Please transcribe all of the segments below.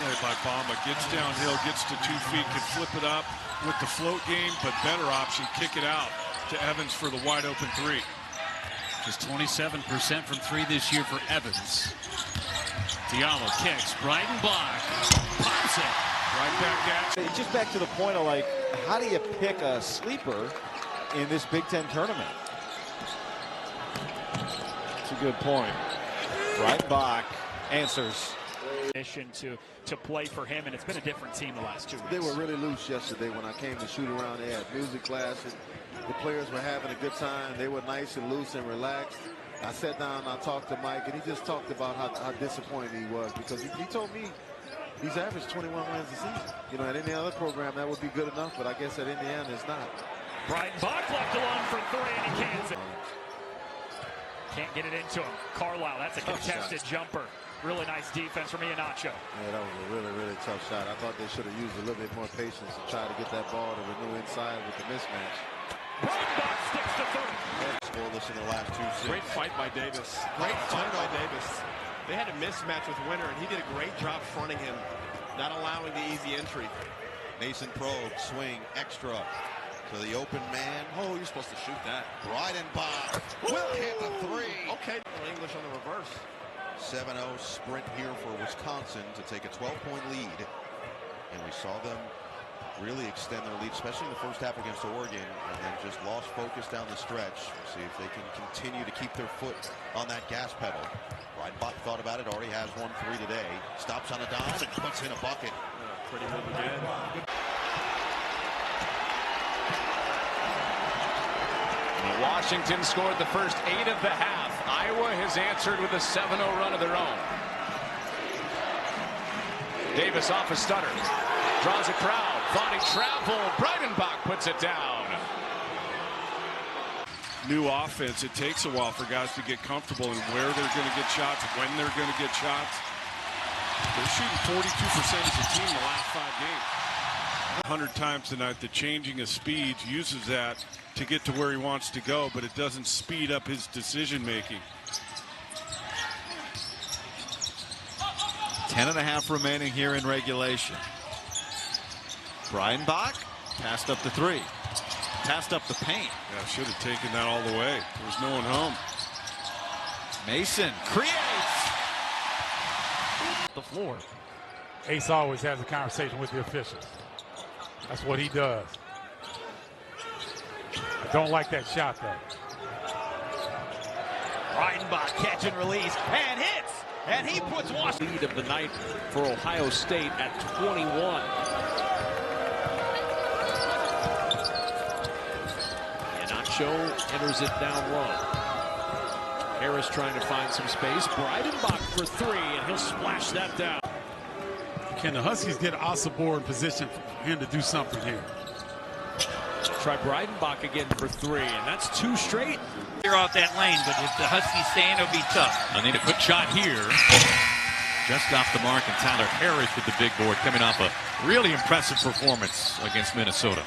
play by Bamba. Gets downhill, gets to 2 feet, can flip it up with the float game, but better option, kick it out to Evans for the wide open three. Just 27% from three this year for Evans. Diallo kicks. Breidenbach pops it. Right back at you. It's just back to the point of, like, how do you pick a sleeper in this Big Ten tournament? That's a good point. Breidenbach answers. To play for him, and it's been a different team the last 2 weeks. They were really loose yesterday when I came to shoot around. They had music classes. The players were having a good time. They were nice and loose and relaxed. I sat down and I talked to Mike, and he just talked about how disappointed he was, because he told me he's averaged 21 wins a season. You know, at any other program that would be good enough, but I guess at Indiana it's not. Breidenbach left alone for three, and he can't get it into him. Carlisle, that's a contested jumper. Really nice defense from Iheanacho. Yeah, that was a really, really tough shot. I thought they should have used a little bit more patience to try to get that ball to renew inside with the mismatch. Breidenbach sticks to three. Scoreless in the last 2 sets. Great fight by Davis. Great fight by Davis. They had a mismatch with Winter, and he did a great job fronting him, not allowing the easy entry. Mason probe, swing, extra to the open man. Oh, you're supposed to shoot that. Breidenbach will hit the three. Okay, English on the reverse. 7-0 sprint here for Wisconsin to take a 12-point lead. And we saw them really extend their lead, especially in the first half against Oregon, and then just lost focus down the stretch. See if they can continue to keep their foot on that gas pedal. Breidenbach thought about it, already has 1-3 today. Stops on a dime and puts in a bucket. Pretty move again. Washington scored the first 8 of the half. Iowa has answered with a 7-0 run of their own. Davis off a stutter. Draws a crowd. Thought he traveled. Breidenbach puts it down. New offense. It takes a while for guys to get comfortable in where they're going to get shots, when they're going to get shots. They're shooting 42% as a team the last 5 games. 100 times tonight, the changing of speeds, uses that to get to where he wants to go, but it doesn't speed up his decision making. 10.5 remaining here in regulation. Breidenbach passed up the three. Passed up the paint. Yeah, should have taken that all the way. There was no one home. Mason creates The floor. Ace always has a conversation with the officials. That's what he does. I don't like that shot, though. Breidenbach catch and release and hits, and he puts Washington. Lead of the night for Ohio State at 21. Iheanacho enters it down low. Harris trying to find some space. Breidenbach for three, and he'll splash that down. Can the Huskies get Osabor in position for him to do something here? Try Breidenbach again for three, and that's 2 straight. Clear off that lane, but if the Huskies stay in, it'll be tough. I need a quick shot here. Just off the mark, and Tyler Harris with the big board, coming off a really impressive performance against Minnesota.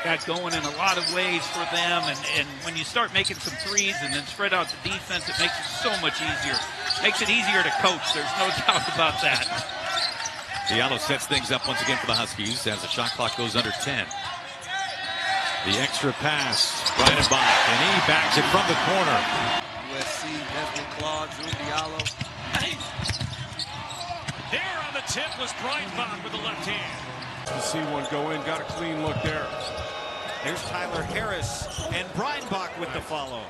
Got going in a lot of ways for them, and when you start making some threes and then spread out the defense, it makes it so much easier. Makes it easier to coach. There's no doubt about that. Diallo sets things up once again for the Huskies as the shot clock goes under 10. The extra pass, Breidenbach, and he bags it from the corner. USC, Desmond Claude, Drew Diallo. There on the tip was Breidenbach with the left hand. To see one go in, got a clean look there. There's Tyler Harris and Breidenbach with the follow.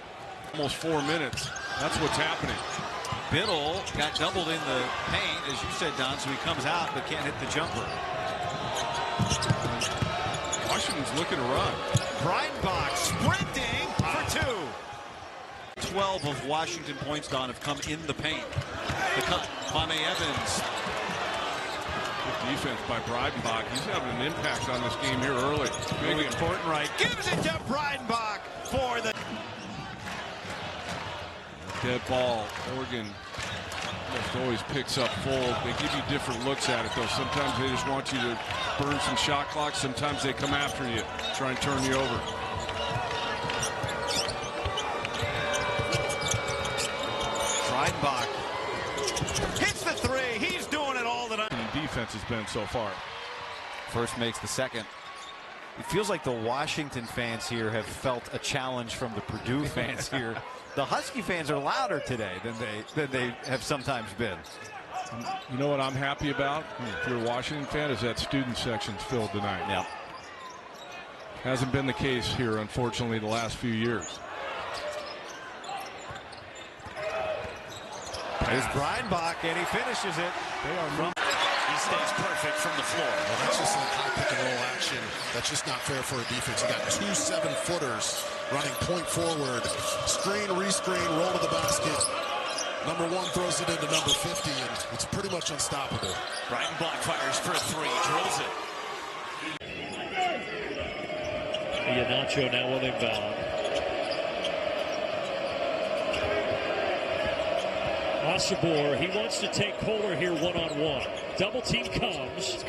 Almost 4 minutes. That's what's happening. Biddle got doubled in the paint, as you said, Don, so he comes out but can't hit the jumper. Washington's looking to run. Breidenbach sprinting for 2. 12 of Washington points, Don, have come in the paint. Kwame Evans. Good defense by Breidenbach. He's having an impact on this game here early. Really important, right? Gives it to Breidenbach for the dead ball. Oregon almost always picks up full. They give you different looks at it, though. Sometimes they just want you to burn some shot clock. Sometimes they come after you, try and turn you over. Breidenbach hits the three. He's doing defense has been so far. First makes the second. It feels like the Washington fans here have felt a challenge from the Purdue fans here. The Husky fans are louder today than they have sometimes been. You know what I'm happy about, if you're a Washington fan, is that student section's filled tonight. Yeah. Hasn't been the case here, unfortunately, the last few years. There's Breidenbach, and he finishes it. He stays perfect from the floor. Well, that's just some high pick and roll action. That's just not fair for a defense. You got 2 7-footers running point forward. Screen, rescreen, roll to the basket. Number 1 throws it into number 50, and it's pretty much unstoppable. Breidenbach fires for a 3, drills it. Iheanacho now will inbound. Osobor, he wants to take Kohler here one-on-one. Double team comes.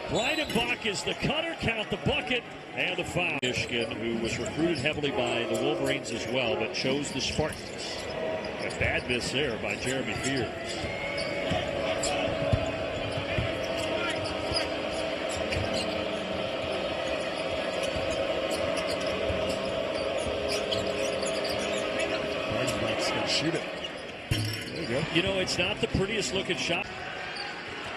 Breidenbach is the cutter, count the bucket, and the foul. Michigan, who was recruited heavily by the Wolverines as well, but chose the Spartans. A bad miss there by Jeremy Fears. Breidenbach's going to shoot it. You know, it's not the prettiest looking shot.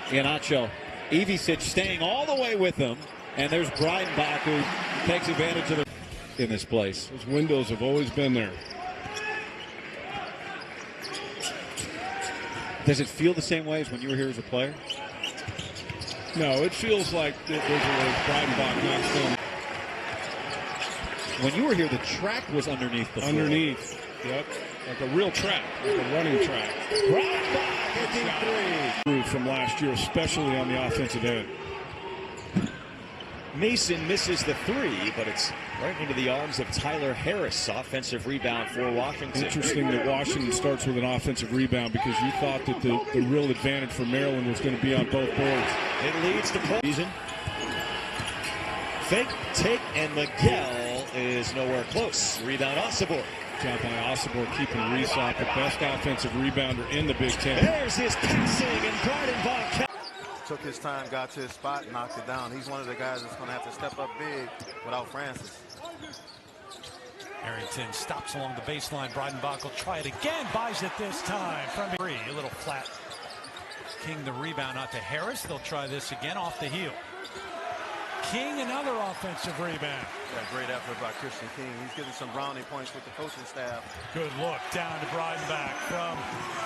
Iheanacho, Ivicic staying all the way with him, and there's Breidenbach who takes advantage of the in this place. Those windows have always been there. Does it feel the same way as when you were here as a player? No, it feels like there's a Breidenbach knocks down. When you were here, the track was underneath the floor. Underneath, yep. Like a real track, like a running track. Breidenbach at the 3. From last year, especially on the offensive end. Mason misses the 3, but it's right into the arms of Tyler Harris. Offensive rebound for Washington. Interesting that Washington starts with an offensive rebound because you thought that the real advantage for Maryland was going to be on both boards. It leads to season. Fake, take, and Miguel is nowhere close. Rebound Osobor. Job by Osobor keeping Reese off, the best offensive rebounder in the Big Ten. There's his passing, and Breidenbach took his time, got to his spot, and knocked it down. He's one of the guys that's going to have to step up big without Francis. Arrington stops along the baseline. Breidenbach will try it again, buys it this time from 3. A little flat. King the rebound out to Harris. They'll try this again off the heel. King, another offensive rebound. Yeah, great effort by Christian King. He's getting some brownie points with the coaching staff. Good look down to Breidenbach from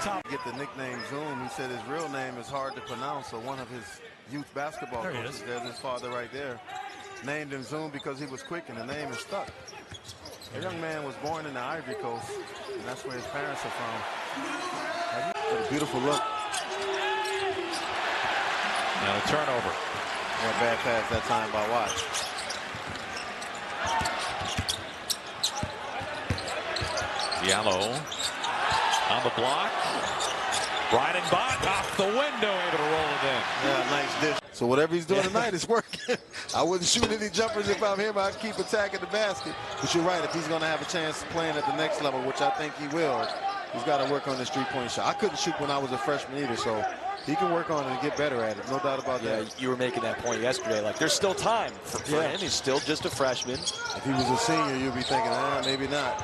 top. Get the nickname Zoom. He said his real name is hard to pronounce, so one of his youth basketball coaches, there's his father right there, named him Zoom because he was quick and the name is stuck. The young man was born in the Ivory Coast, and that's where his parents are from. A beautiful look. Now a turnover. Yeah, bad pass that time by Watt. Diallo on the block. Breidenbach off the window, able to roll it in. Yeah, nice dish. So whatever he's doing tonight is working. I wouldn't shoot any jumpers if I'm him. I'd keep attacking the basket. But you're right, if he's going to have a chance playing at the next level, which I think he will, he's got to work on his three-point shot. I couldn't shoot when I was a freshman either, so he can work on it and get better at it. No doubt about that. Yeah, you were making that point yesterday. Like, there's still time for him. He's still just a freshman. If he was a senior, you'd be thinking, maybe not.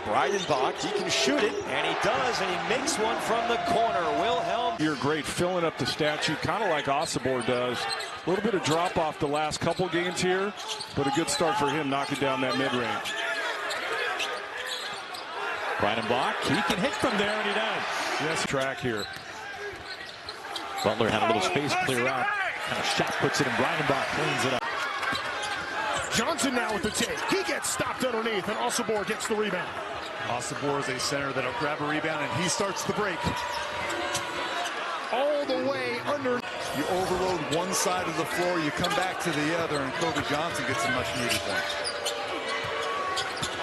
Breidenbach, he can shoot it, and he does, and he makes one from the corner. Wilhelm. You're great filling up the stat sheet, kind of like Osobor does. A little bit of drop off the last couple games here, but a good start for him knocking down that mid-range. Breidenbach, he can hit from there, and he does. Yes, track here. Butler had a little space clear out. Kind of shot puts it in. Breidenbach cleans it up. Johnson now with the take. He gets stopped underneath, and Osobor gets the rebound. Osobor is a center that'll grab a rebound, and he starts the break. All the way under. You overload one side of the floor, you come back to the other, and Kobe Johnson gets a much-needed point.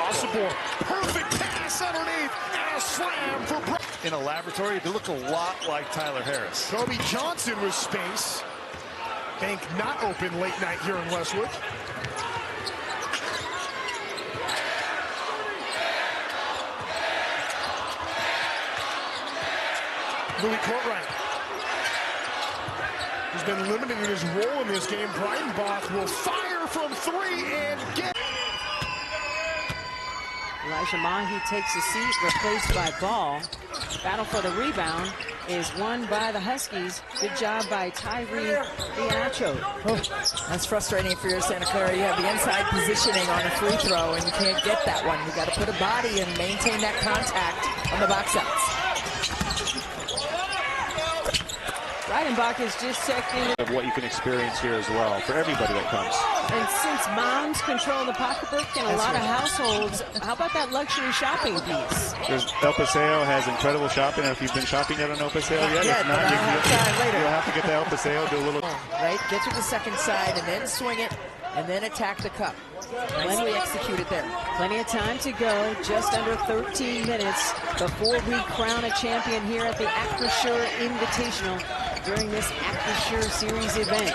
Osobor, perfect pass underneath, and a slam for in a laboratory, they look a lot like Tyler Harris. Kobe Johnson with space. Bank not open late night here in Westwood. Louis Courtright. been limited in his role in this game. Breidenbach will fire from three and get. Elijah Mahi takes a seat, replaced by Ball. Battle for the rebound is won by the Huskies. Good job by Tyree Biacho. Oh, that's frustrating for your Santa Clara. You have the inside positioning on a free throw, and you can't get that one. You got to put a body and maintain that contact on the box outs. Breidenbach is just second. Of what you can experience here as well for everybody that comes. And since moms control the pocketbook in a lot of households, how about that luxury shopping piece? El Paseo has incredible shopping. If you've been shopping at an El Paseo yet, if not, you'll have to get the El Paseo, do a little. Right, get to the second side and then swing it, and then attack the cup. Nicely executed there. Plenty of time to go, just under 13 minutes before we crown a champion here at the Acrisure Invitational during this Acrisure Series event.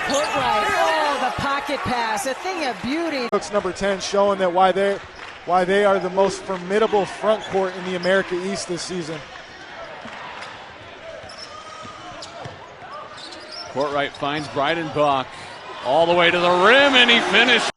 Courtright, oh, the pocket pass, a thing of beauty. Brooks, number 10, showing that why they are the most formidable front court in the America East this season. Courtright finds Breidenbach all the way to the rim, and he finished.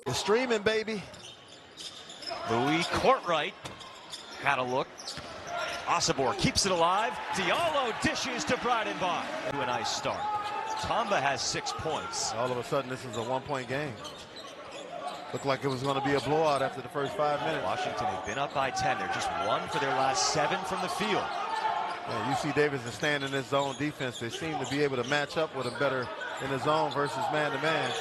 You're streaming, baby. Louis Courtright had a look. Osobor keeps it alive. Diallo dishes to Breidenbach. To a nice start. Tamba has 6 points. All of a sudden, this is a one-point game. Looked like it was going to be a blowout after the first 5 minutes. Washington had been up by 10. They're just 1 for their last 7 from the field. Yeah, UC Davis is staying in this zone defense. They seem to be able to match up with him better in the zone versus man-to-man.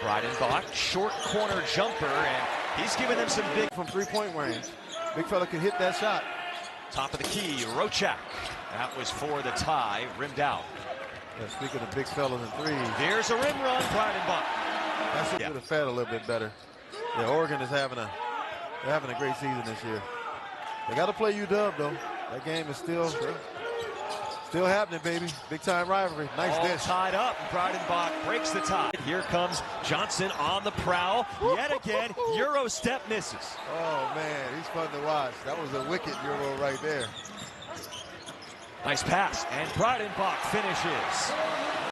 Breidenbach, short corner jumper, and he's giving them some big from three-point range. Big fella can hit that shot. Top of the key, Rochak. That was for the tie, rimmed out. Yeah, speaking of big fellas and threes. Here's a rim run, Breidenbach. That's what would have fed a little bit better. Yeah, Oregon is having a great season this year. They got to play UW though. That game is still happening, baby. Big time rivalry. Nice all dish. Tied up. Breidenbach breaks the tie. Here comes Johnson on the prowl. Yet again, Euro step misses. Oh man, he's fun to watch. That was a wicked Euro right there. Nice pass, and Breidenbach finishes.